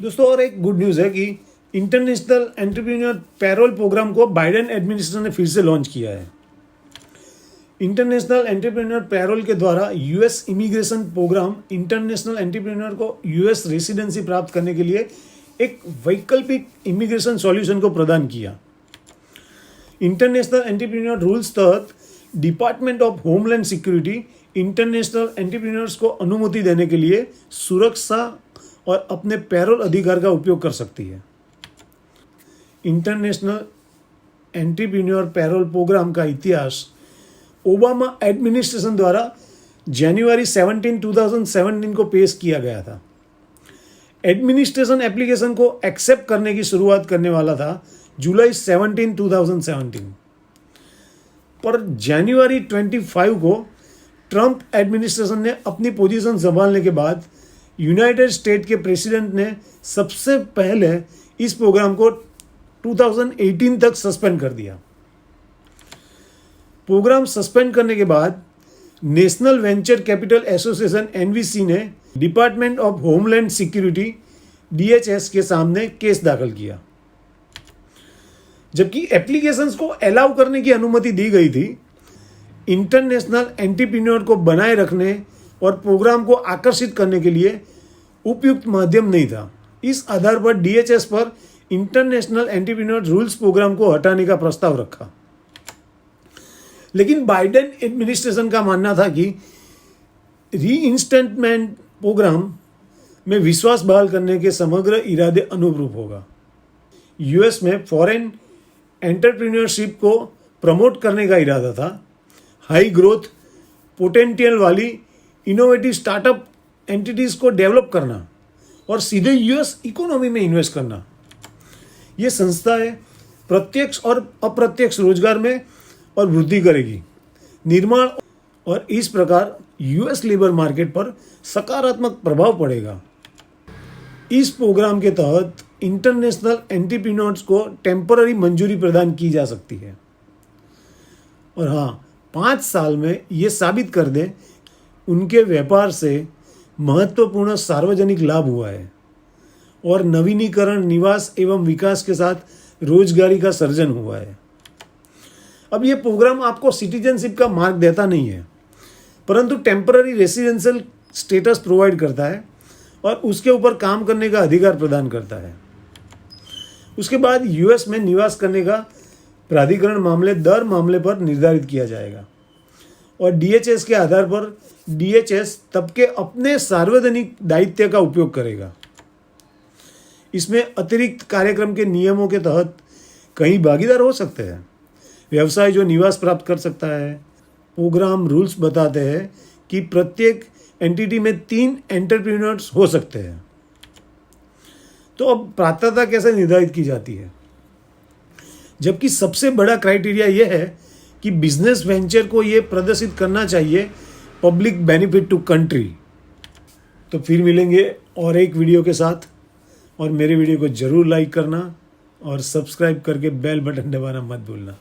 दोस्तों और एक गुड न्यूज़ है कि इंटरनेशनल एंटरप्रेन्योर पैरोल प्रोग्राम को बाइडेन एडमिनिस्ट्रेशन ने फिर से लॉन्च किया है। इंटरनेशनल एंटरप्रेन्योर पैरोल के द्वारा US immigration programme international entrepreneur को यूएस रेसिडेंसी प्राप्त करने के लिए एक वैकल्पिक इमिग्रेशन सॉल्यूशन को प्रदान किया। इंटरनेशनल एंटरप्रेन्योर रूल्स तहत department of homeland security international entrepreneurs को अनुमति देने के लिए सुरक्षा और अपने पैरोल अधिकार का उपयोग कर सकती है। इंटरनेशनल एंटरप्रेन्योर पैरोल प्रोग्राम का इतिहास ओबामा एडमिनिस्ट्रेशन द्वारा जनवरी 17, 2017 को पेश किया गया था। एडमिनिस्ट्रेशन एप्लीकेशन को एक्सेप्ट करने की शुरुआत करने वाला था जुलाई 17, 2017, पर जनवरी 25 को ट्रंप एडमिनिस्ट्रेशन ने अपनी पोजीशन संभालने के बाद यूनाइटेड स्टेट के प्रेसिडेंट ने सबसे पहले इस प्रोग्राम को 2018 तक सस्पेंड कर दिया। प्रोग्राम सस्पेंड करने के बाद national venture capital association NVC ने department of homeland security DHS के सामने केस दाखिल किया। जबकि एप्लीकेशंस को अलाउ करने की अनुमति दी गई थी, इंटरनेशनल एंटरप्रेन्योर को बनाए रखने और प्रोग्राम को आकर्षित करने के लिए उपयुक्त माध्यम नहीं था। इस आधार पर डीएचएस पर इंटरनेशनल एंटरप्रेन्योर रूल्स प्रोग्राम को हटाने का प्रस्ताव रखा। लेकिन बाइडेन एडमिनिस्ट्रेशन का मानना था कि रीइंस्टेटमेंट प्रोग्राम में विश्वास बहाल करने के समग्र इरादे अनुरूप होगा। यूएस में फॉरेन एंटरप्रेन्योरशिप को प्रमोट करने का इरादा था। हाई ग्रोथ पोटेंशियल वाली इनोवेटिव स्टार्टअप एंटिटीज़ को डेवलप करना और सीधे यूएस इकोनॉमी में इन्वेस्ट करना। ये संस्थाएं प्रत्यक्ष और अप्रत्यक्ष रोजगार में और वृद्धि करेगी, निर्माण, और इस प्रकार यूएस लेबर मार्केट पर सकारात्मक प्रभाव पड़ेगा। इस प्रोग्राम के तहत इंटरनेशनल एंटरप्रेन्योर्स को टेम्पररी मंजूरी प्रदान की जा सकती है और हाँ, 5 साल में ये साबित कर दें उनके व्यापार से महत्वपूर्ण सार्वजनिक लाभ हुआ है और नवीनीकरण, निवास एवं विकास के साथ रोजगारी का सर्जन हुआ है। अब ये प्रोग्राम आपको सिटीजनशिप का मार्ग देता नहीं है, परंतु टेम्पररी रेसिडेंशियल स्टेटस प्रोवाइड करता है और उसके ऊपर काम करने का अधिकार प्रदान करता है। उसके बाद यूएस में निवास करने का प्राधिकरण मामले दर मामले पर निर्धारित किया जाएगा और डीएचएस के आधार पर डीएचएस तब के अपने सार्वजनिक दायित्व का उपयोग करेगा। इसमें अतिरिक्त कार्यक्रम के नियमों के तहत कई भागीदार हो सकते हैं। व्यवसाय जो निवास प्राप्त कर सकता है। प्रोग्राम रूल्स बताते हैं कि प्रत्येक एंटिटी में 3 एंटरप्रेन्योर्स हो सकते हैं। तो अब पात्रता कैसे निर्धारित की जाती है? जबकि सबसे बड़ा क्राइटेरिया यह है कि बिजनेस वेंचर को ये प्रदर्शित करना चाहिए पब्लिक बेनिफिट टू कंट्री। तो फिर मिलेंगे और एक वीडियो के साथ, और मेरे वीडियो को ज़रूर लाइक करना और सब्सक्राइब करके बेल बटन दबाना मत भूलना।